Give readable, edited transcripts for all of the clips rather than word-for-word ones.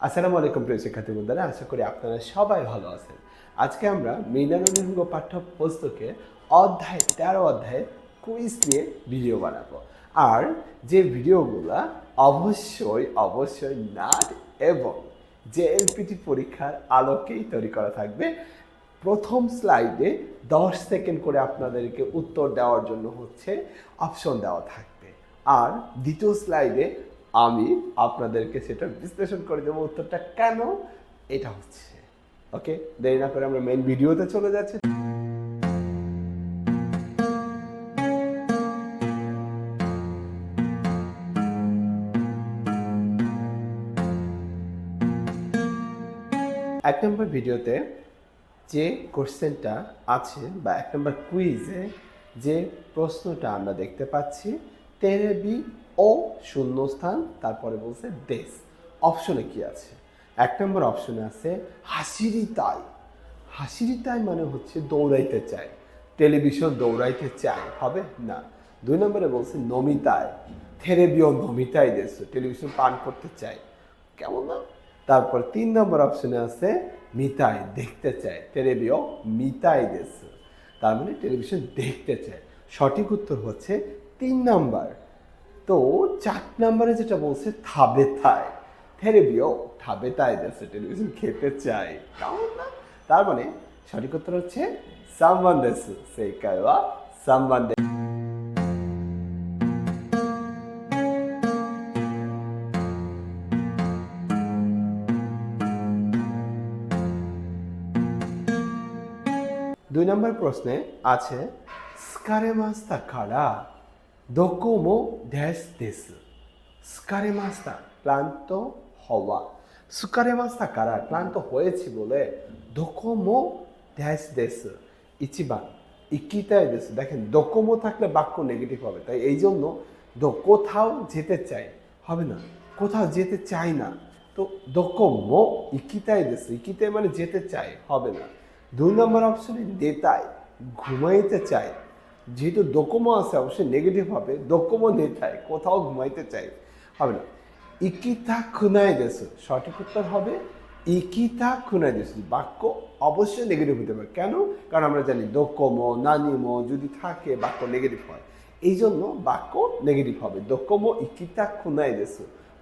আসসালামু আলাইকুম প্রিয় শিক্ষার্থী বন্ধুরা, আশা করি আপনারা সবাই ভালো আছেন। আজকে আমরা মিনা নিহঙ্গ পাঠ্যপুস্তকে অধ্যায় 13 অধ্যায়ে কুইজ নিয়ে ভিডিও বানাবো। আর যে ভিডিওগুলো অবশ্যই নাট এবং জেএলপিটি পরীক্ষার আলোকেই তৈরি করা থাকবে। প্রথম স্লাইডে 10 সেকেন্ড করে আপনাদেরকে উত্তর দেওয়ার জন্য অপশন দেওয়া থাকবে, আর দ্বিতীয় স্লাইডে আমি আপনাদেরকে সেটা বিশ্লেষণ করে দেবো উত্তরটা কেন এটা হচ্ছে। ওকে, দেরি না করে আমরা মেইন ভিডিওতে চলে যাচ্ছি। এক নম্বর ভিডিওতে যে কোশ্চেনটা আছে বা এক নম্বর কুইজে যে প্রশ্নটা আমরা দেখতে পাচ্ছি, তেরেবি ও শূন্যস্থান, তারপরে বলছে দেশ। অপশনে কি আছে? এক নম্বর অপশনে আছে হাসিরিতাই। হাসিরিতাই মানে হচ্ছে দৌড়াইতে চায়, টেলিভিশন দৌড়াইতে চায়, হবে না। 2 নম্বরে বলছে নমিতায়, থেরেবিও নমিতাই দেশ, টেলিভিশন পান করতে চায়, কেমন না। তারপর 3 নম্বর অপশনে আছে মিতাই, দেখতে চায়, তেরেবিও মিতাই দেশ, তার মানে টেলিভিশন দেখতে চায়। সঠিক উত্তর হচ্ছে 3 নাম্বার। তো 4 নম্বরে যেটা বলছে থাবেতায়, থেরেবিও থাবেতাই দেশ, টেলিভিশন খেতে চায়, কেমন না। তার মানে সঠিক উত্তর হচ্ছে সামবান দেশ, সেইকাই ওয়া সামবান দেশ। দুই নম্বর প্রশ্নে আছে স্কারেমাস্তা কারা দোকোমো ড্যাশ দেশ। স্কারেমাস্তা ক্লান্ত হওয়া, স্কারেমাস্তা কারা ক্লান্ত হয়েছি বলে, দোকোমো ড্যাশ দেশ ইচিবান ইকিতাই দেশ। দেখেন দোকোমো থাকলে বাক্য নেগেটিভ হবে, তাই এই জন্য কোথাও যেতে চাই হবে না, কোথাও যেতে চাই না। তো দোকোমো ইকিতাই দেশ, ইকিতাই মানে যেতে চাই, হবে না। 2 নম্বর অপশনে নেতায়, ঘুমাইতে চায়, যেহেতু দোকোমো আছে অবশ্যই নেগেটিভ হবে, দোকোমো নেতায়, কোথাও ঘুমাইতে চাই, হবে না। ইকিতা খুনাই দেশ, সঠিক উত্তর হবে ইকিতা খুনাই দেশ। বাক্য অবশ্যই নেগেটিভ হতে পারে, কেন? কারণ আমরা জানি দোকোমো নানিমো যদি থাকে বাক্য নেগেটিভ হয়, এই জন্য বাক্য নেগেটিভ হবে। দোকোমো ইকিতা খুনাই দেশ,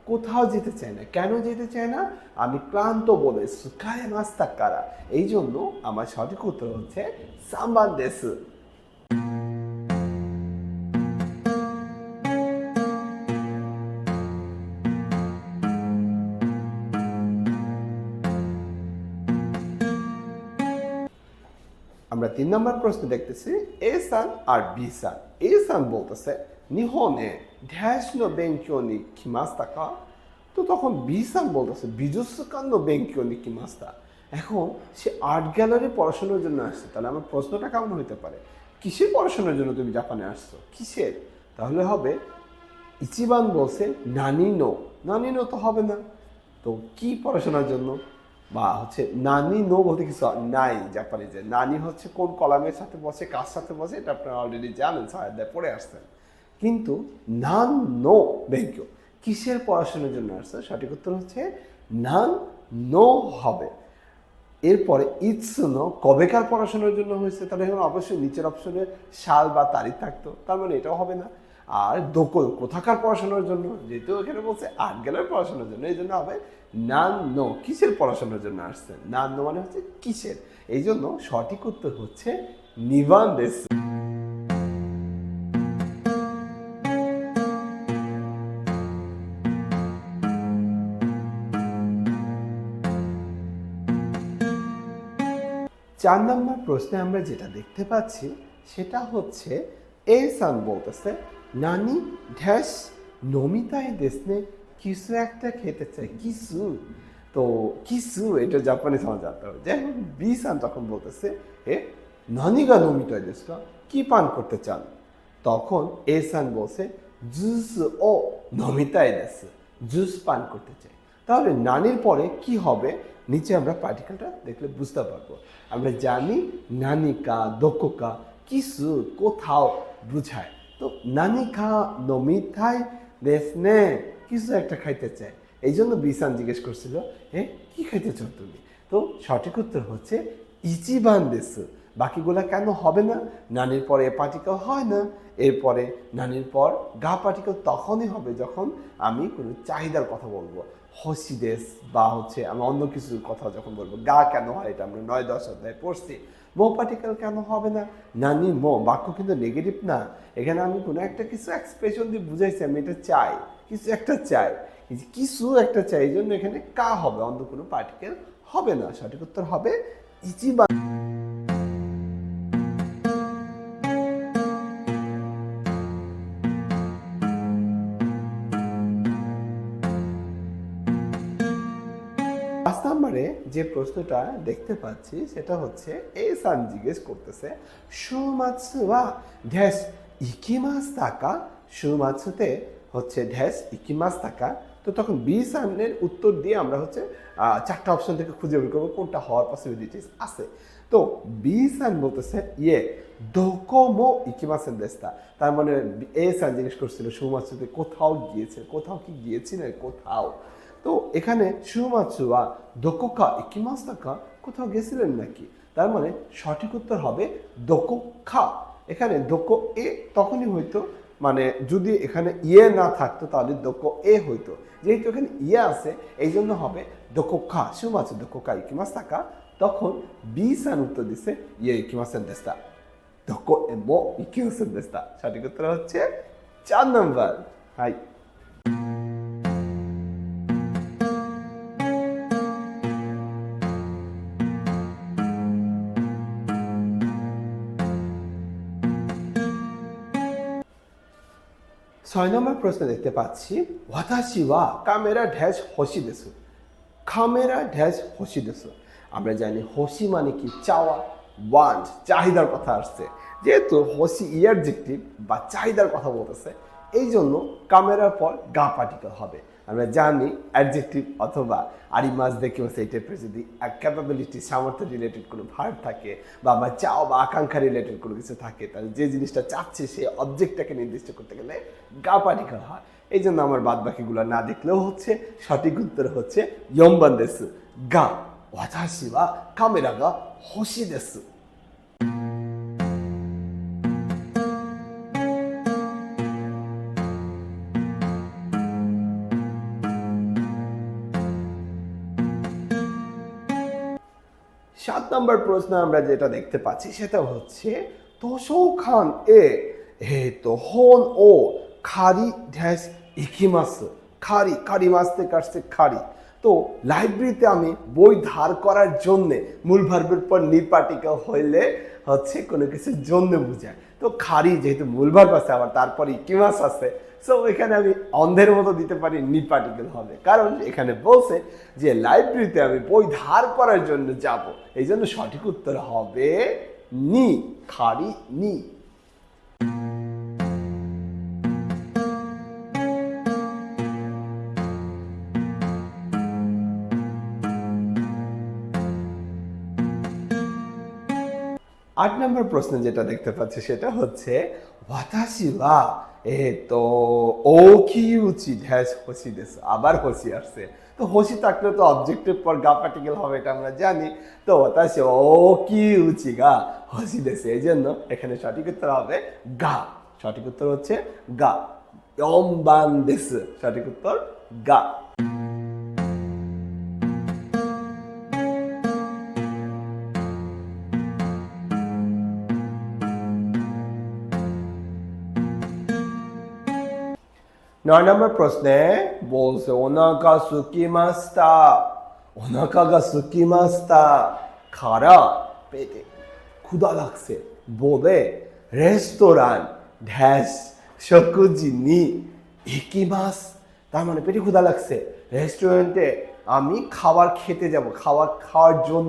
কোথাও যেতে চায় না। কেন যেতে চায় না? আমি ক্লান্ত বলে, সুকারে মাস্তা কারা, এই জন্য আমার সঠিক উত্তর হচ্ছে সাম্বান দেশ। আমরা 3 নম্বর প্রশ্ন দেখতেছি এ সান আর বি সান। এ সান বলতেছে নিহনে ড্যাশ নো বেঙ্কিও নি কিমাস্তা কা। তো তখন বি সান বলতেছে বিজুসুকান নো বেঙ্কিও নি কিমাস্তা। এখন সে আর্ট গ্যালারি পড়াশোনার জন্য আসছে, তাহলে আমার প্রশ্নটা কেমন হতে পারে? কিসের পড়াশোনার জন্য তুমি জাপানে আসছো, কিসের? তাহলে হবে ইচিবান বলছে নানিনো, নানিনো তো হবে না, তো কি পড়াশোনার জন্য? বা নানি নো বলতে কিছু নাই জাপানিজে। নানি হচ্ছে কোন কলামের সাথে বসে, কার সাথে বসে, এটা আপনারা অলরেডি জানেন, সাহায্যে পড়ে আসছেন। কিন্তু নান নো বেঙ্কিও, কিসের পড়াশোনার জন্য আসছে? সঠিক উত্তর হচ্ছে নান নো হবে। এরপরে ইৎসুনো কবেকার পড়াশোনার জন্য হয়েছে, তাহলে এখন অবশ্যই নিচের অপশনে সাল বা তারিখ থাকতো, তার মানে এটাও হবে না। আর দোকল কোথাকার পড়াশোনার জন্য, যেহেতু এখানে বলছে আর্ট গ্যালারির পড়াশোনার জন্য, এই জন্য হবে নান নো, কিসের পড়াশোনার জন্য আসছেন। নান নো মানে হচ্ছে কিসের, এই জন্য সঠিক উত্তর হচ্ছে নিবান দেশ। 4 নম্বর প্রশ্নে আমরা যেটা দেখতে পাচ্ছি সেটা হচ্ছে এ সান বলতেছে নানি ড্যাশ নমিতাই দেশনে কিছু একটা খেতে চাই, কিছু। তো কিছু এটা জাপানি সমাজ জানতে হবে। যাই হোক, বি সান তখন বলতেছে এ নানিগা নমিতাই দেশটা, কি পান করতে চান? তখন এ সান বলছে জুস ও নমিতাই দেশ, জুস পান করতে চাই। তাহলে নানির পরে কি হবে? নিচে আমরা পার্টিকেলটা দেখলে বুঝতে পারবো। আমরা জানি নানিকা দোকোকা কিছু কোথাও বুঝায়। তো নানিকা নমিতাই দেশ নে, কিছু একটা খাইতে চায়, এই জন্য বিসান জিজ্ঞেস করছিল কি খাইতেছ তুমি? তো সঠিক উত্তর হচ্ছে ইচিবান দেসু। বাকিগুলা কেন হবে না? নানির পরে এ পার্টিকেল হয় না, এরপরে নানির পর গা পার্টিকেল তখনই হবে যখন আমি কোনো চাহিদার কথা বলবো। হসি দেশ বা হচ্ছে আমি অন্য কিছুর কথা যখন বলবো। গা কেন হয় এটা আমরা 9-10 অধ্যায়ে পড়ছি। মো পার্টিকেল কেন হবে না? নানি মো বাক্য কিন্তু নেগেটিভ না, এখানে আমি কোনো একটা কিছু এক্সপ্রেশন দিয়ে বুঝাইছি আমি এটা চাই, কিছু একটা চাই, কিছু একটা চাই, এই জন্য এখানে কা হবে, অন্য কোনো পার্টিকেল হবে না। সঠিক উত্তর হবে ইচিবান। 5 নম্বরে যে প্রশ্নটা দেখতে পাচ্ছি সেটা হচ্ছে এ সান জিজ্ঞেস করতেছে শুমাৎসু ওয়া ড্যাশ ইকিমাস্তা কা? শুমাৎসুতে হচ্ছে ড্যাশ ইকিমাস্তা কা? তো তখন বি সানের উত্তর দিয়ে আমরা হচ্ছে 4টা অপশন থেকে খুঁজে বের করবো কোনটা হওয়ার পসিবিলিটিস আছে। তো বি সান বলতেছে দোকোমো ইকিমাসেন দেস্তা। তার মানে এ সান জিজ্ঞেস করছিল শুমাৎসুতে কোথাও গিয়েছে, কোথাও কি গিয়েছিলেন, কোথাও। তো এখানে শুমাৎসুয়া দোকোকা ইকিমাস্তাকা, কোথাও গেছিলেন নাকি? তার মানে সঠিক উত্তর হবে দোকোখা। এখানে দোকো এ তখনই হইতো, মানে যদি এখানে ইয়ে না থাকতো তাহলে দোকো এ হইতো, যেহেতু এখানে ইয়ে আছে এই জন্য হবে দোকোখা। শুমাৎসু দোকোকা ইকিমাস্তাকা, তখন বি সান উত্তর দিছে ইকিমাসেন দেস্তা, দোকো এমো ইকিমাসেন দেস্তা। সঠিক উত্তর হচ্ছে 4 নম্বর। হাই 6 নম্বর প্রশ্ন দেখতে পাচ্ছি ওয়াতাশি ওয়া কামেরা ড্যাশ হোশি দেসু। কামেরা ড্যাশ হোশি দেসু, আমরা জানি হোশি মানে কি? চাওয়া, ওয়ান্ট, চাহিদার কথা আসছে। যেহেতু হোশি অ্যাডজেক্টিভ বা চাহিদার কথা বলতেছে, এই জন্য কামেরার পর গা পার্টিকেল হবে। আমরা জানি অ্যাডজেক্টিভ অথবা আরিমাস দেখে এই টাইপের যদি ক্যাপাবিলিটি, সামর্থ্য রিলেটেড কোনো ভার্ব থাকে বা আমার চাও বা আকাঙ্ক্ষা রিলেটেড কোনো কিছু থাকে, তাহলে যে জিনিসটা চাচ্ছে সেই অবজেক্টটাকে নির্দিষ্ট করতে গেলে গা পার্টিকেল হয়। এই জন্য আমার বাদ বাকিগুলো না দেখলেও হচ্ছে। সঠিক উত্তর হচ্ছে ইয়ম্বান দেসু, গা। ওয়াতাশি ওয়া কামেরা গা হোশি দেসু। 7 নম্বর প্রশ্ন আমরা যেটা দেখতে পাচ্ছি সেটা হচ্ছে তোশো খান হন ও খারি ড্যাশ ইকিমাস। খারি, খারি মাস থেকে আসছে খারি। তো লাইব্রেরিতে আমি বই ধার করার জন্যে মূল ভার্বের পর নি পার্টিকেল হইলে হচ্ছে কোনো কিছুর জন্য বোঝায়। তো খারি যেহেতু মূল ভার্ব আছে আবার তারপর ইকিমাস আছে, সো এখানে আমি অন্ধের মতো দিতে পারি নি পার্টিকেল হবে, কারণ এখানে বলছে যে লাইব্রেরিতে আমি বই ধার করার জন্য যাব, এই জন্য সঠিক উত্তর হবে নি, খারি নি। 8 নম্বর প্রশ্ন যেটা দেখতে পাচ্ছি সেটা হচ্ছে ওয়াতাশি ওয়া ওকিউচি ড্যাশ হোশি দেসু। আবার হোশি আসছে, তো হোশি থাকলে তো অবজেক্টের পর গা পার্টিকেল হবে, এটা আমরা জানি। তো ওয়াতাশি ওকিউচি গা হোশি দেসু, এই জন্য এখানে সঠিক উত্তর হবে গা। সঠিক উত্তর হচ্ছে গা, ইয়ম্বান দেসু। সঠিক উত্তর গা। 9 নম্বর প্রশ্নে বলছে ওনাকা সুকিমাস্তা। ওনাকা গা সুকিমাস্তা খারা, পেটে ক্ষুধা লাগছে বলে রেস্তোরাঁ ড্যাশ শকুজি নি ইকিমাস। তার মানে পেটে ক্ষুধা লাগছে, রেস্টুরেন্টে আমি খাবার খেতে যাব, খাওয়ার জন্য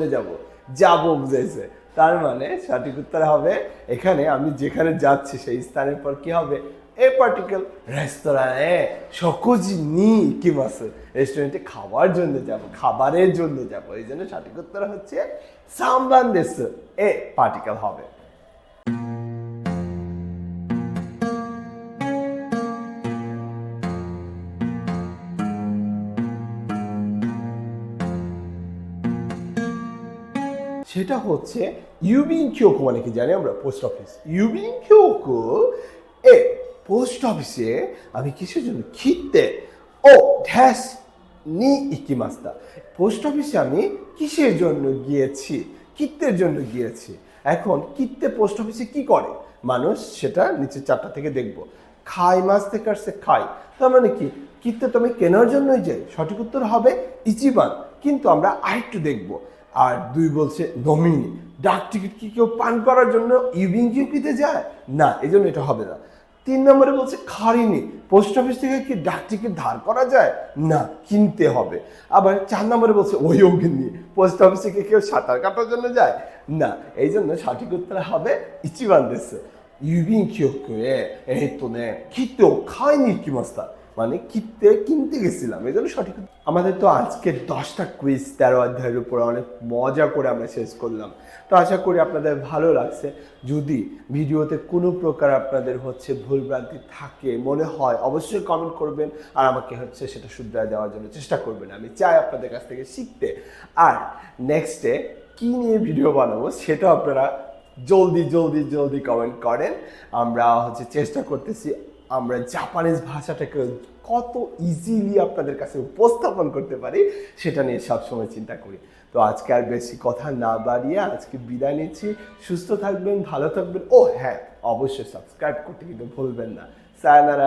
যাব বুঝাইছে। তার মানে সঠিক উত্তর হবে এখানে আমি যেখানে যাচ্ছি সেই স্থানের পর কি হবে এ পার্টিকেল, রেস্তোরাঁয়ে শকুজি নি ইকিমাস, রেস্টুরেন্টে খাওয়ার জন্য যাব, খাবারের জন্য যাব। এই জন্য সঠিক উত্তর হচ্ছে সাম্বান দেসু, এ পার্টিকেল হবে। 10 সেটা হচ্ছে ইউবিং কিয়োকো মানে কি জানি আমরা পোস্ট অফিস ইউবিং কিয়োকো এ পোস্ট অফিসে আমি কিসের জন্য খিতে ও ড্যাশ নি ইকিমাস্তা পোস্ট অফিসে আমি কিসের জন্য গিয়েছি কিত্তের জন্য গিয়েছি এখন কিত্তে পোস্ট অফিসে কি করে মানুষ সেটা নিচে 4টা থেকে দেখব খাই মাছ থেকে আসছে খাই তার মানে কি কিত্তে তো আমি কেনার জন্যই যাই সঠিক উত্তর হবে ইচিবান কিন্তু আমরা আরেকটু দেখব আর 2 বলছে নমিনি ডাক টিকিট কি কেউ পান করার জন্য ইউবিং কিউকিতে যায় না এই জন্য এটা হবে না 3 নম্বরে বলছে খারিনি পোস্ট অফিস থেকে কি ডাক টিকিট ধার করা যায় না কিনতে হবে আবার 4 নম্বরে বলছে ওয়োগিনি পোস্ট অফিস থেকে কেউ সাঁতার কাটার জন্য যায় না এই জন্য সঠিক উত্তর হবে ইচিবান দেশে ইউবিং কিয়োকো এ কিতেও খাইনি কিমাস্তা মানে কিনতে গেছিলাম এই জন্য সঠিক আমাদের তো আজকে 10টা কুইজ 13 অধ্যায়ের উপর অনেক মজা করে আমরা শেষ করলাম তো আশা করি আপনাদের ভালো লাগছে যদি ভিডিওতে কোনো প্রকার আপনাদের হচ্ছে ভুলভ্রান্তি থাকে মনে হয় অবশ্যই কমেন্ট করবেন আর আমাকে হচ্ছে সেটা শুধরায় দেওয়ার জন্য চেষ্টা করবেন আমি চাই আপনাদের কাছ থেকে শিখতে আর নেক্সটে কি নিয়ে ভিডিও বানাবো সেটা আপনারা জলদি কমেন্ট করেন আমরা হচ্ছে চেষ্টা করতেছি আমরা জাপানিজ ভাষাটাকে কত ইজিলি আপনাদের কাছে উপস্থাপন করতে পারি সেটা নিয়ে সবসময় চিন্তা করি তো আজকে আর বেশি কথা না বাড়িয়ে আজকে বিদায় নিচ্ছি সুস্থ থাকবেন ভালো থাকবেন ও হ্যাঁ অবশ্যই সাবস্ক্রাইব করতে কিন্তু ভুলবেন না সায়নারা